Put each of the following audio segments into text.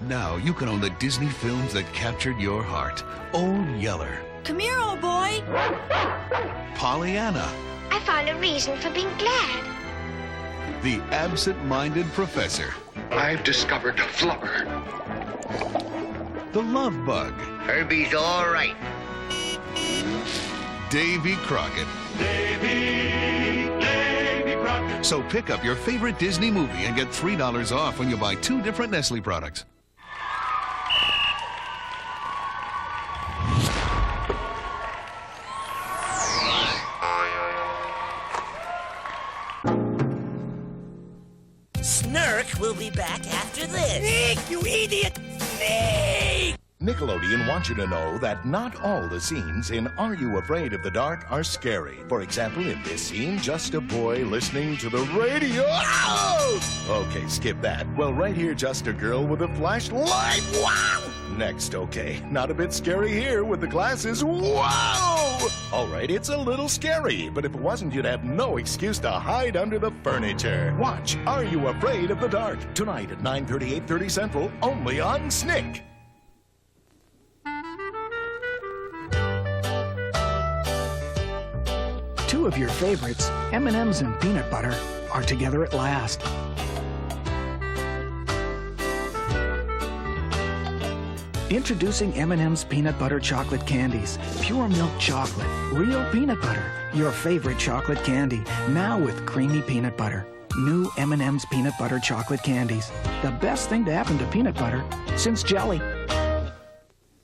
Now you can own the Disney films that captured your heart. Old Yeller. Come here, old boy. Pollyanna. I found a reason for being glad. The Absent-Minded Professor. I've discovered Flubber. The Love Bug. Herbie's all right. Davy Crockett. Davy Crockett. So pick up your favorite Disney movie and get $3 off when you buy 2 different Nestle products. Snark will be back after this. Sneak, you idiot! Sneak! Nickelodeon wants you to know that not all the scenes in Are You Afraid of the Dark are scary. For example, in this scene, just a boy listening to the radio. Oh! Okay, skip that. Well, right here, just a girl with a flashlight. Wow! Next, okay, not a bit scary here with the glasses. Wow! All right, it's a little scary, but if it wasn't, you'd have no excuse to hide under the furniture. Watch Are You Afraid of the Dark? Tonight at 9:30, 8:30 Central, only on SNICK. Two of your favorites, M&M's and peanut butter, are together at last. Introducing M&M's peanut butter chocolate candies. Pure milk chocolate, real peanut butter. Your favorite chocolate candy, now with creamy peanut butter. New M&M's peanut butter chocolate candies. The best thing to happen to peanut butter since jelly.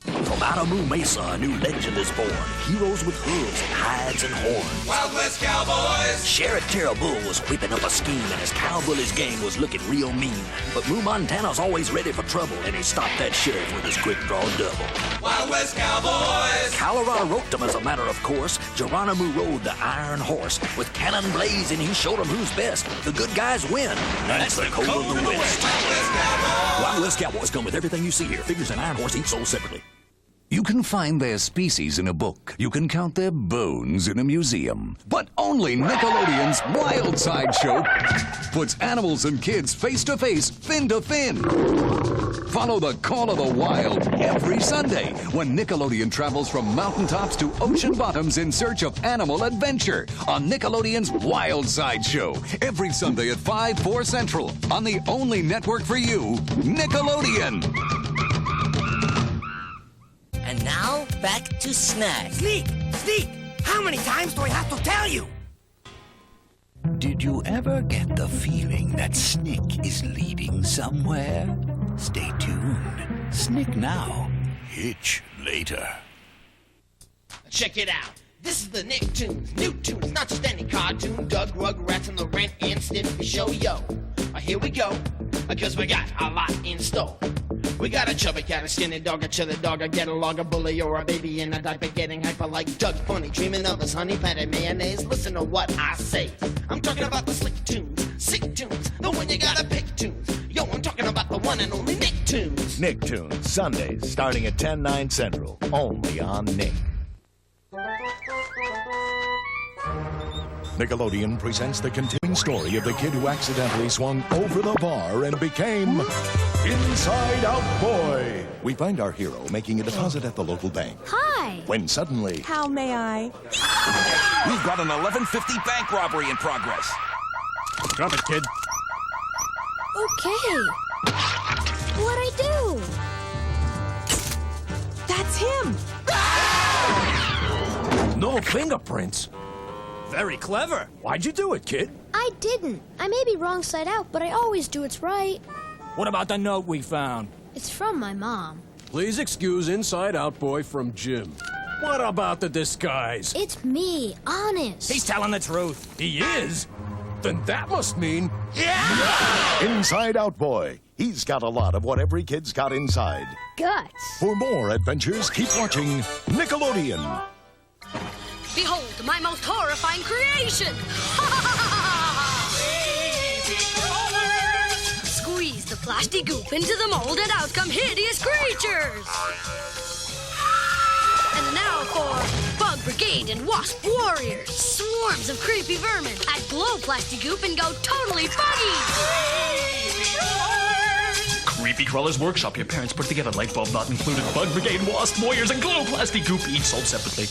From Adamu Mesa, a new legend is born. Heroes with hooves and hides and horns. Wild West Cowboys! Sheriff Terrible was whipping up a scheme, and his cowboys gang was looking real mean. But Lou Montana's always ready for trouble, and he stopped that sheriff with his quick draw double. Wild West Cowboys! Colorado roped him as a matter of course. Geronimo rode the iron horse. With cannon blazing, he showed him who's best. The good guys win. That's the code of the West. Wild West Cowboys! Wild West Cowboys come with everything you see here. Figures and iron horse each sold separately. You can find their species in a book. You can count their bones in a museum. But only Nickelodeon's Wildside show puts animals and kids face to face, fin to fin. Follow the call of the wild every Sunday when Nickelodeon travels from mountaintops to ocean bottoms in search of animal adventure on Nickelodeon's Wildside show. Every Sunday at 5, 4 Central on the only network for you, Nickelodeon. And now, back to Snack. Sneak! Sneak! How many times do I have to tell you? Did you ever get the feeling that SNICK is leading somewhere? Stay tuned. SNICK now. Hitch later. Check it out. This is the Nicktoons, new tunes, not just any cartoon. Doug, Rugrats, and the Ren Stimpy show, yo. Here we go, because we got a lot in store. We got a chubby cat, a skinny dog, a chilly dog, a get along, a bully, or a baby in a diaper getting hyper like Doug Funny, dreaming of his honey patted mayonnaise. Listen to what I say. I'm talking about the slick tunes, sick tunes, the one you gotta pick tunes. Yo, I'm talking about the one and only Nicktoons. Nicktoons, Sundays, starting at 10, 9 Central, only on Nick. Nickelodeon presents the continuing story of the kid who accidentally swung over the bar and became Inside Out Boy. We find our hero making a deposit at the local bank. Hi. When suddenly... How may I? We've got an 1150 bank robbery in progress. Drop it, kid. Okay. What'd I do? That's him! No fingerprints. Very clever. Why'd you do it, kid? I didn't. I may be wrong side out, but I always do what's right. What about the note we found? It's from my mom. Please excuse Inside Out Boy from Jim. What about the disguise? It's me, honest. He's telling the truth. He is? Then that must mean... Inside Out Boy. He's got a lot of what every kid's got inside. Guts. For more adventures, keep watching Nickelodeon. Behold, my most horrifying creation! Squeeze the plastic goop into the mold and out come hideous creatures! And now for Bug Brigade and Wasp Warriors! Swarms of creepy vermin! Add glow plastic goop and go totally buggy! Creepy Crawler's Workshop. Your parents put together. Light bulb not included. Bug Brigade, Wasp Warriors, and Glow Plastic Goop, each sold separately.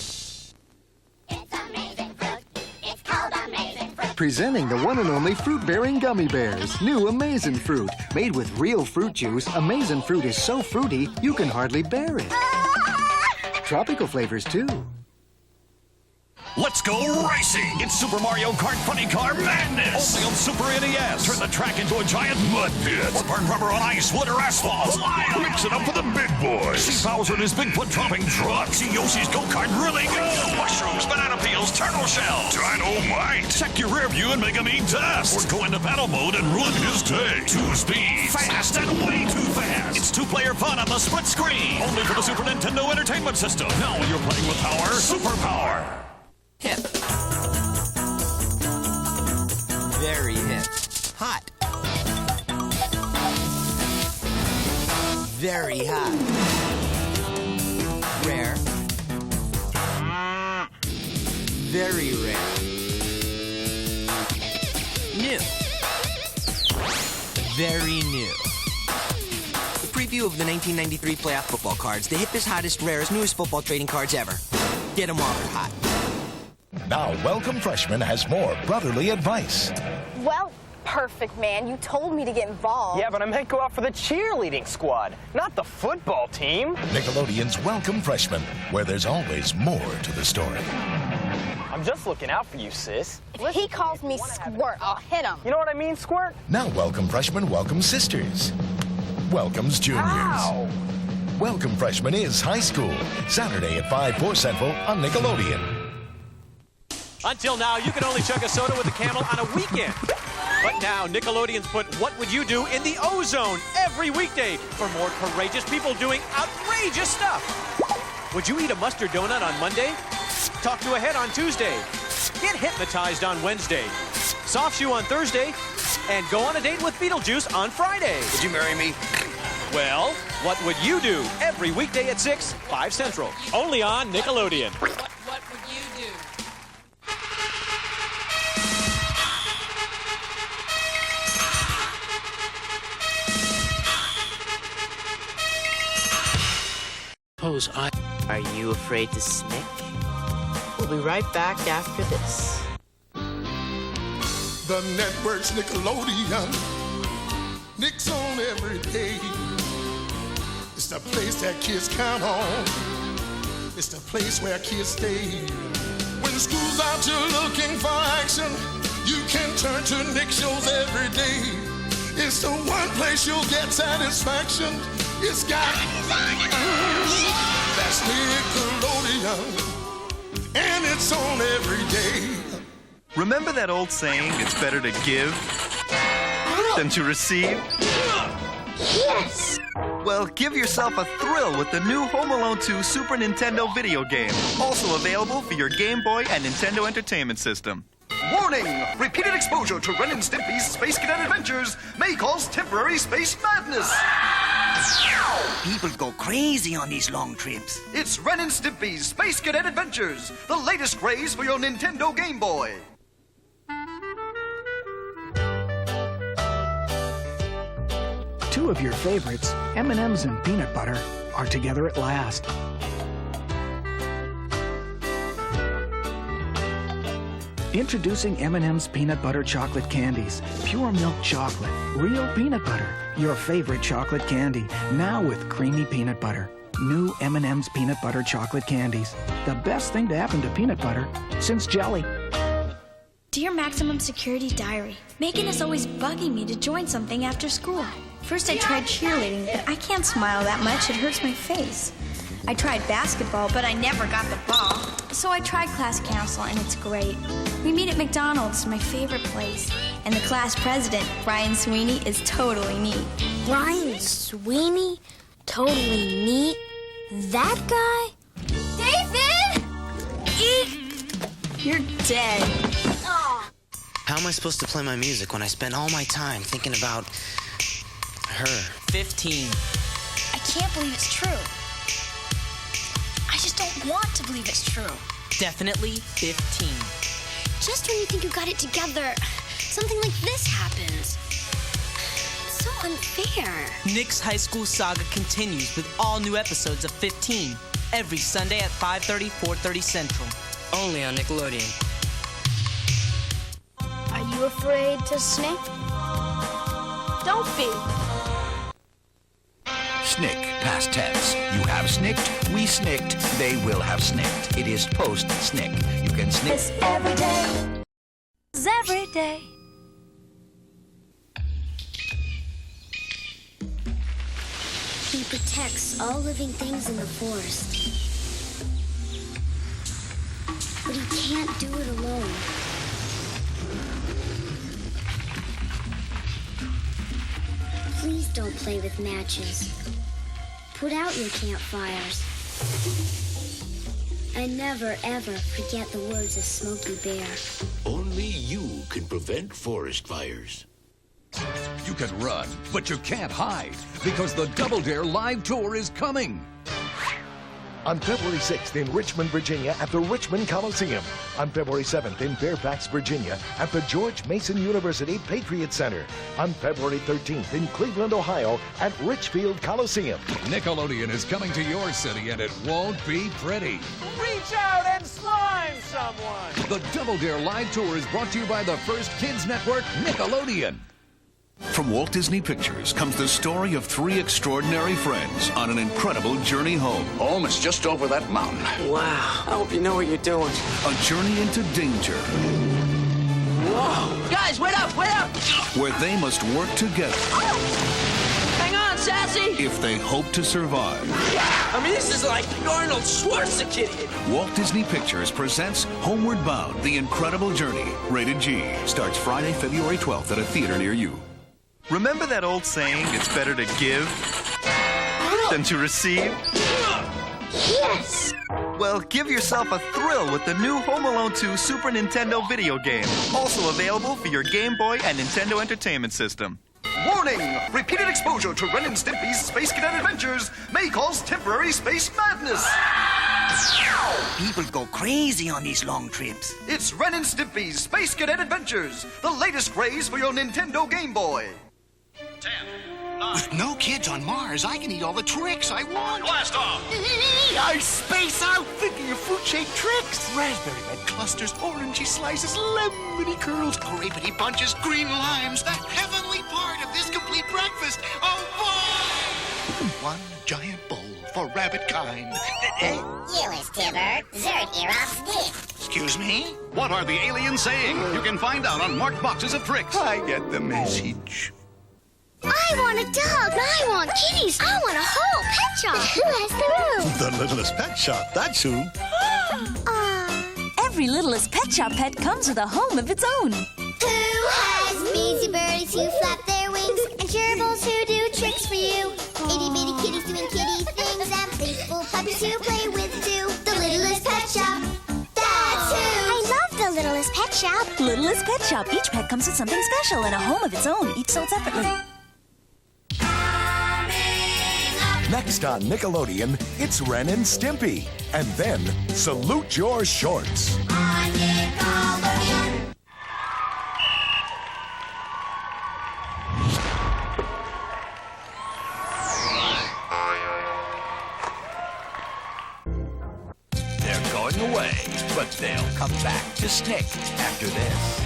Presenting the one and only fruit-bearing gummy bears. New Amazin' Fruit. Made with real fruit juice, Amazin' Fruit is so fruity, you can hardly bear it. Tropical flavors, too. Let's go racing! It's Super Mario Kart Funny Car Madness! Only on Super NES! Turn the track into a giant mud pit! Or burn rubber on ice, wood, or asphalt! Mix it up for the big boys! See Bowser in his Bigfoot-dropping truck! See Yoshi's go-kart really go! Mushrooms, banana peels, turtle shells! Dynamite! Check your rear view and make him eat dust! Or go into battle mode and ruin his day! 2 speeds! Fast and way too fast! It's 2-player fun on the split screen! Only for the Super Nintendo Entertainment System! Now you're playing with power, superpower! Hip. Very hip. Hot. Very hot. Rare. Very rare. New. Very new. The preview of the 1993 playoff football cards. The hippest, hottest, rarest, newest football trading cards ever. Get them while they're hot. Now, Welcome Freshman has more brotherly advice. Well, perfect, man. You told me to get involved. Yeah, but I meant go out for the cheerleading squad, not the football team. Nickelodeon's Welcome Freshman, where there's always more to the story. I'm just looking out for you, sis. If he calls me Squirt, I'll hit him. You know what I mean, Squirt? Now, Welcome Freshman welcomes sisters. Welcomes juniors. Ow! Welcome Freshman is high school. Saturday at 5/4 Central on Nickelodeon. Until now, you could only chug a soda with a Camel on a weekend. But now, Nickelodeon's put What Would You Do in the O-Zone every weekday for more courageous people doing outrageous stuff. Would you eat a mustard donut on Monday? Talk to a head on Tuesday. Get hypnotized on Wednesday. Soft shoe on Thursday. And go on a date with Beetlejuice on Friday. Would you marry me? Well, What Would You Do every weekday at 6, 5 Central. Only on Nickelodeon. What would you do? Are you afraid to snick? We'll be right back after this. The network's Nickelodeon. Nick's on every day. It's the place that kids count on. It's the place where kids stay. When school's out, you're looking for action. You can turn to Nick shows every day. It's the one place you'll get satisfaction. It's got that's Nickelodeon, and it's on every day. Remember that old saying, it's better to give than to receive? Yes! Well, give yourself a thrill with the new Home Alone 2 Super Nintendo video game, also available for your Game Boy and Nintendo Entertainment System. Warning! Repeated exposure to Ren and Stimpy's Space Cadet Adventures may cause temporary space madness. People go crazy on these long trips. It's Ren and Stimpy's Space Cadet Adventures, the latest craze for your Nintendo Game Boy. Two of your favorites, M&M's and peanut butter, are together at last. Introducing M&M's peanut butter chocolate candies. Pure milk chocolate, real peanut butter. Your favorite chocolate candy, now with creamy peanut butter. New M&M's peanut butter chocolate candies. The best thing to happen to peanut butter since jelly. Dear Maximum Security Diary, Megan is always bugging me to join something after school. First I tried cheerleading, but I can't smile that much, it hurts my face. I tried basketball, but I never got the ball. So I tried class council, and it's great. We meet at McDonald's, my favorite place. And the class president, Brian Sweeney, is totally neat. Brian Sweeney? Totally neat? That guy? David! Eek! You're dead. How am I supposed to play my music when I spend all my time thinking about her? 15. I can't believe it's true. I just don't want to believe it's true. Definitely 15. Just when you think you got it together, something like this happens. so unfair. Nick's high school saga continues with all new episodes of 15 every Sunday at 5:30, 4:30 Central. Only on Nickelodeon. Are you afraid to snick? Don't be. SNICK, past tense. You have snicked, we snicked, they will have snicked. It is post-SNICK. You can snick. It's every day. It's every day. He protects all living things in the forest. But he can't do it alone. Please don't play with matches. Put out your campfires. And never, ever forget the words of Smokey Bear. Only you can prevent forest fires. You can run, but you can't hide because the Double Dare live tour is coming. On February 6th in Richmond, Virginia at the Richmond Coliseum. On February 7th in Fairfax, Virginia at the George Mason University Patriot Center. On February 13th in Cleveland, Ohio at Richfield Coliseum. Nickelodeon is coming to your city and it won't be pretty. Reach out and slime someone. The Double Dare live tour is brought to you by the first kids network, Nickelodeon. From Walt Disney Pictures comes the story of three extraordinary friends on an incredible journey home. Home is just over that mountain. Wow. I hope you know what you're doing. A journey into danger. Whoa. Guys, wait up, wait up! Where they must work together. Hang on, Sassy! If they hope to survive. I mean, this is like Arnold Schwarzenegger. Walt Disney Pictures presents Homeward Bound, The Incredible Journey. Rated G. Starts Friday, February 12th at a theater near you. Remember that old saying, it's better to give than to receive? Yes! Well, give yourself a thrill with the new Home Alone 2 Super Nintendo video game. Also available for your Game Boy and Nintendo Entertainment System. Warning! Repeated exposure to Ren and Stimpy's Space Cadet Adventures may cause temporary space madness. People go crazy on these long trips. It's Ren and Stimpy's Space Cadet Adventures, the latest craze for your Nintendo Game Boy. 10, 9. With no kids on Mars, I can eat all the tricks I want. Blast off! I space out thinking of fruit-shaped tricks. Raspberry red clusters, orangey slices, lemony curls, grapey bunches, green limes. The heavenly part of this complete breakfast. Oh, boy! One giant bowl for rabbit kind. Earless Tibber, Zerd ear off stick. Excuse me? What are the aliens saying? You can find out on marked boxes of tricks. I get the message. I want a dog. I want kitties. I want a whole pet shop. Who has the room? The Littlest Pet Shop, that's who. Every Littlest Pet Shop pet comes with a home of its own. Who has beezy birdies who flap their wings and gerbils who do tricks for you? Itty bitty kitties doing kitty things and playful puppies who play with too. The Littlest Pet Shop. That's who. I love the Littlest Pet Shop. Littlest Pet Shop. Each pet comes with something special and a home of its own, each sold separately. Next on Nickelodeon, it's Ren and Stimpy. And then, Salute Your Shorts. On Nickelodeon. They're going away, but they'll come back to SNICK after this.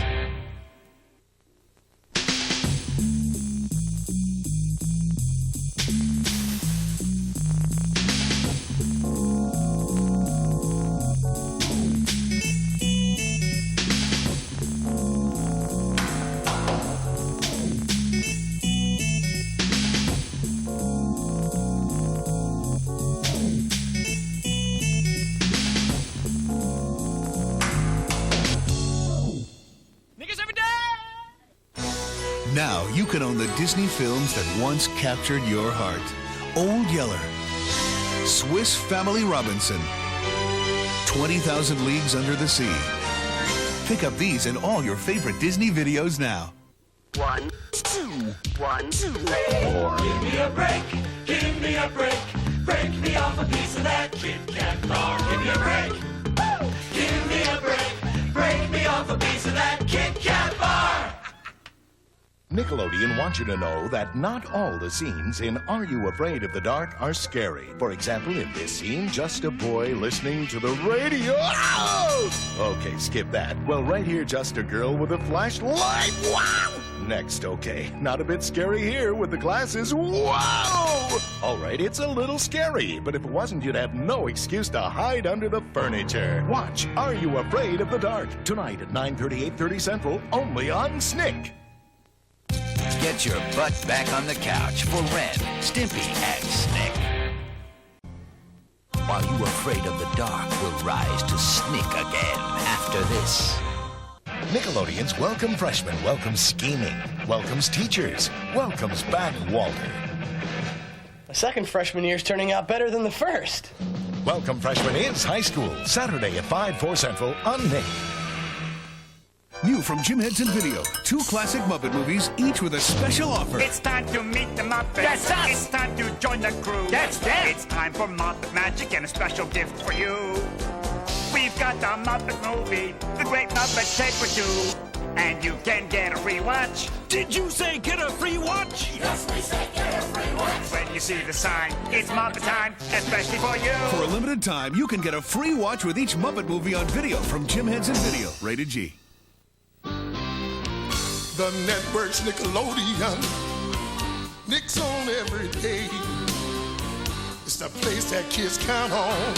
Now you can own the Disney films that once captured your heart. Old Yeller, Swiss Family Robinson, 20,000 Leagues Under the Sea. Pick up these and all your favorite Disney videos now. 1, 2, 1, 2, 3, 4. Give me a break, give me a break. Break me off a piece of that Kit Kat bar. Give me a break, woo! Give me a break. Break me off a piece of that Kit Kat bar. Nickelodeon wants you to know that not all the scenes in Are You Afraid of the Dark are scary. For example, in this scene, just a boy listening to the radio. Oh! Okay, skip that. Well, right here, just a girl with a flashlight. Wow! Next, okay, not a bit scary here with the glasses. Wow! All right, it's a little scary, but if it wasn't, you'd have no excuse to hide under the furniture. Watch Are You Afraid of the Dark? Tonight at 9:30, 8:30 Central, only on SNICK. Get your butt back on the couch for Ren, Stimpy, and SNICK. Are You Afraid of the Dark will rise to SNICK again after this. Nickelodeon's Welcome Freshmen welcomes scheming, welcomes teachers, welcomes back Walter. The second freshman year's turning out better than the first. Welcome Freshmen is high school, Saturday at 5, 4 Central on Nick. New from Jim Henson Video, 2 classic Muppet movies, each with a special offer. It's time to meet the Muppets. That's us. It's time to join the crew. That's them. It's time for Muppet magic and a special gift for you. We've got the Muppet movie, The Great Muppet Caper 2, and you can get a free watch. Did you say get a free watch? Yes, we said get a free watch. When you see the sign, it's Muppet time, especially for you. For a limited time, you can get a free watch with each Muppet movie on video from Jim Henson Video, rated G. The network's Nickelodeon. Nick's on every day. It's the place that kids count on.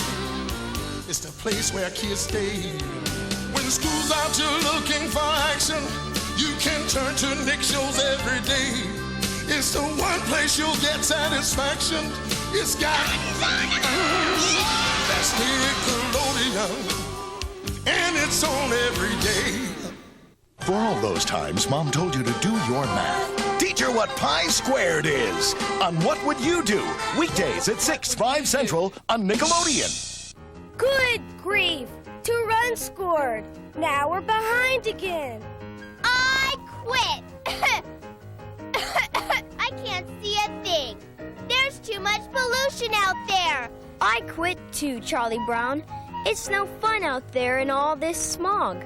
It's the place where kids stay. When school's out, you're looking for action. You can turn to Nick shows every day. It's the one place you'll get satisfaction. It's got that's Nickelodeon, and it's on every day. For all those times Mom told you to do your math, teach her what pi squared is on What Would You Do? Weekdays at 6, 5 Central on Nickelodeon. Good grief! 2 runs scored. Now we're behind again. I quit. I can't see a thing. There's too much pollution out there. I quit too, Charlie Brown. It's no fun out there in all this smog.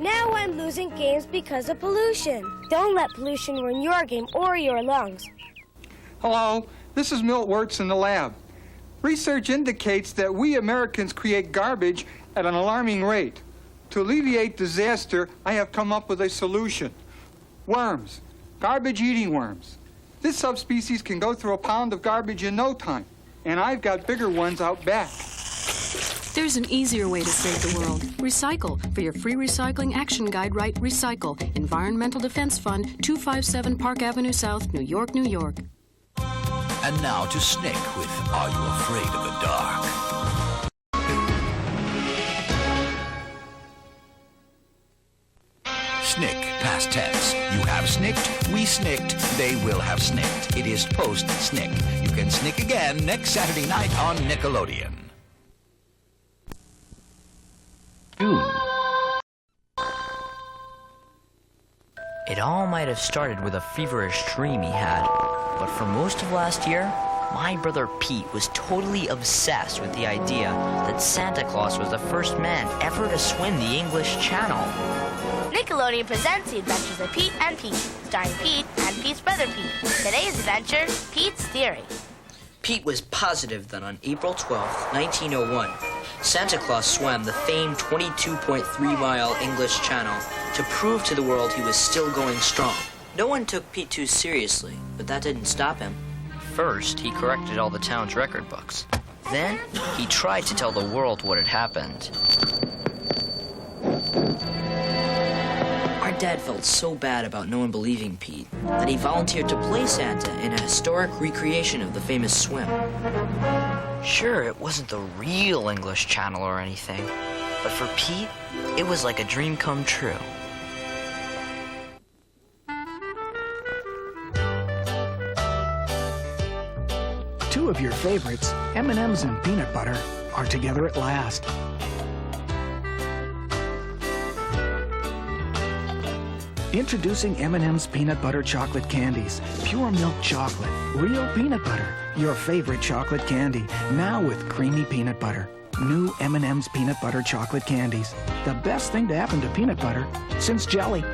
Now I'm losing games because of pollution. Don't let pollution ruin your game or your lungs. Hello, this is Milt Wirtz in the lab. Research indicates that we Americans create garbage at an alarming rate. To alleviate disaster, I have come up with a solution. Worms, garbage-eating worms. This subspecies can go through a pound of garbage in no time, and I've got bigger ones out back. There's an easier way to save the world. Recycle. For your free recycling action guide, write Recycle. Environmental Defense Fund, 257 Park Avenue South, New York, New York. And now to SNICK with Are You Afraid of the Dark? SNICK, past tense. You have snicked, we snicked, they will have snicked. It is post-SNICK. You can snick again next Saturday night on Nickelodeon. It all might have started with a feverish dream he had, but for most of last year, my brother Pete was totally obsessed with the idea that Santa Claus was the first man ever to swim the English Channel. Nickelodeon presents The Adventures of Pete and Pete, starring Pete and Pete's brother Pete. Today's adventure, Pete's Theory. Pete was positive that on April 12, 1901, Santa Claus swam the famed 22.3-mile English Channel to prove to the world he was still going strong. No one took Pete too seriously, but that didn't stop him. First, he corrected all the town's record books. Then, he tried to tell the world what had happened. Our dad felt so bad about no one believing Pete that he volunteered to play Santa in a historic recreation of the famous swim. Sure, it wasn't the real English Channel or anything, but for Pete, it was like a dream come true. Two of your favorites, M&M's and peanut butter, are together at last. Introducing M&M's peanut butter chocolate candies. Pure milk chocolate, real peanut butter. Your favorite chocolate candy, now with creamy peanut butter. New M&M's peanut butter chocolate candies. The best thing to happen to peanut butter since jelly.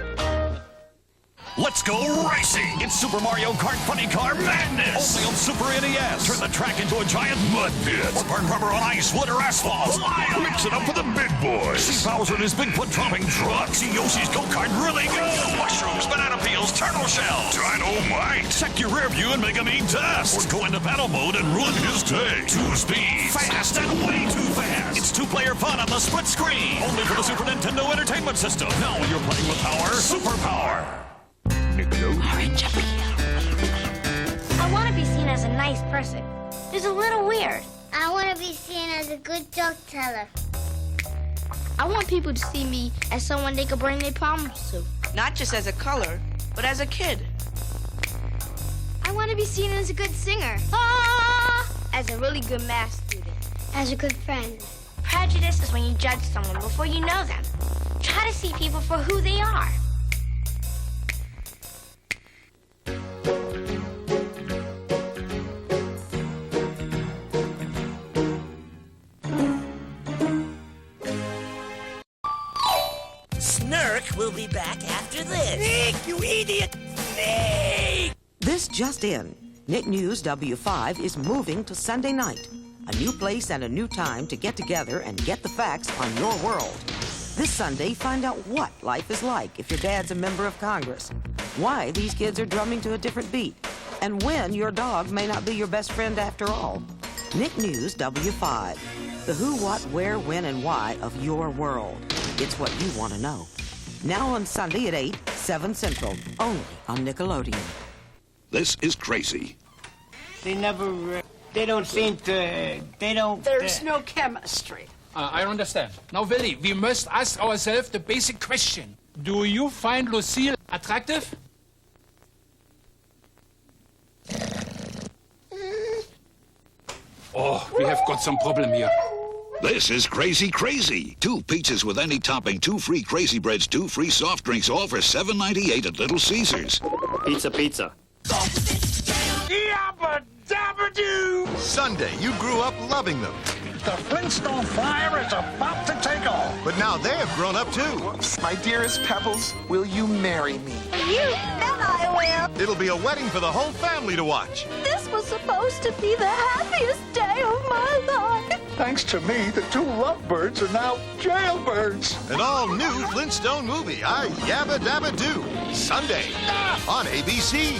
Let's go racing! It's Super Mario Kart Funny Car Madness! Only on Super NES. Turn the track into a giant mud pit. Or burn rubber on ice, wood, or asphalt. Mix it up with the big boys. See Bowser in his big foot-dropping truck. See Yoshi's go-kart really go. Mushrooms, banana peels, turtle shells. Dynamite! Check your rear view and make him eat dust. Or go into battle mode and ruin his day. 2 speeds. Fast and way too fast. It's 2-player fun on the split screen. Only for the Super Nintendo Entertainment System. Now you're playing with power. Superpower. Orange appeal. I want to be seen as a nice person. It's a little weird. I want to be seen as a good joke teller. I want people to see me as someone they could bring their problems to. Not just as a color, but as a kid. I want to be seen as a good singer. As a really good math student. As a good friend. Prejudice is when you judge someone before you know them. Try to see people for who they are. Snurk will be back after this. Nick, you idiot! Nick! This just in. Nick News W5 is moving to Sunday night. A new place and a new time to get together and get the facts on your world. This Sunday, find out what life is like if your dad's a member of Congress, why these kids are drumming to a different beat, and when your dog may not be your best friend after all. Nick News W5. The who, what, where, when, and why of your world. It's what you want to know. Now on Sunday at 8, 7 Central, only on Nickelodeon. This is crazy. They never, they don't seem to, they don't... There's no chemistry. I understand. Now, Willie, we must ask ourselves the basic question. Do you find Lucille attractive? Oh, we have got some problem here. This is crazy. 2 pizzas with any topping, 2 free Crazy Breads, 2 free soft drinks, all for $7.98 at Little Caesars. Pizza. Yabba dabba doo! Sunday, you grew up loving them. The Flintstone Flyer is about to take off. But now they have grown up too. My dearest Pebbles, will you marry me? You bet I will. It'll be a wedding for the whole family to watch. This was supposed to be the happiest day of my life. Thanks to me, the 2 lovebirds are now jailbirds. An all-new Flintstone movie, I Yabba Dabba Doo, Sunday on ABC.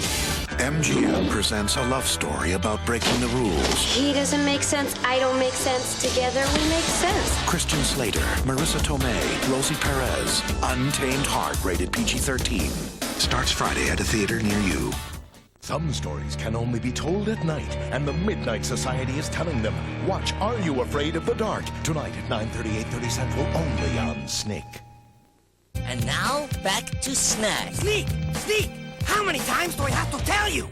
MGM presents a love story about breaking the rules. He doesn't make sense. I don't make sense. Together we make sense. Christian Slater, Marissa Tomei, Rosie Perez. Untamed Heart, rated PG-13. Starts Friday at a theater near you. Some stories can only be told at night, and the Midnight Society is telling them. Watch Are You Afraid of the Dark? Tonight at 9:30, 8:30 Central, only on SNICK. And now, back to Snack. Sneak! How many times do I have to tell you?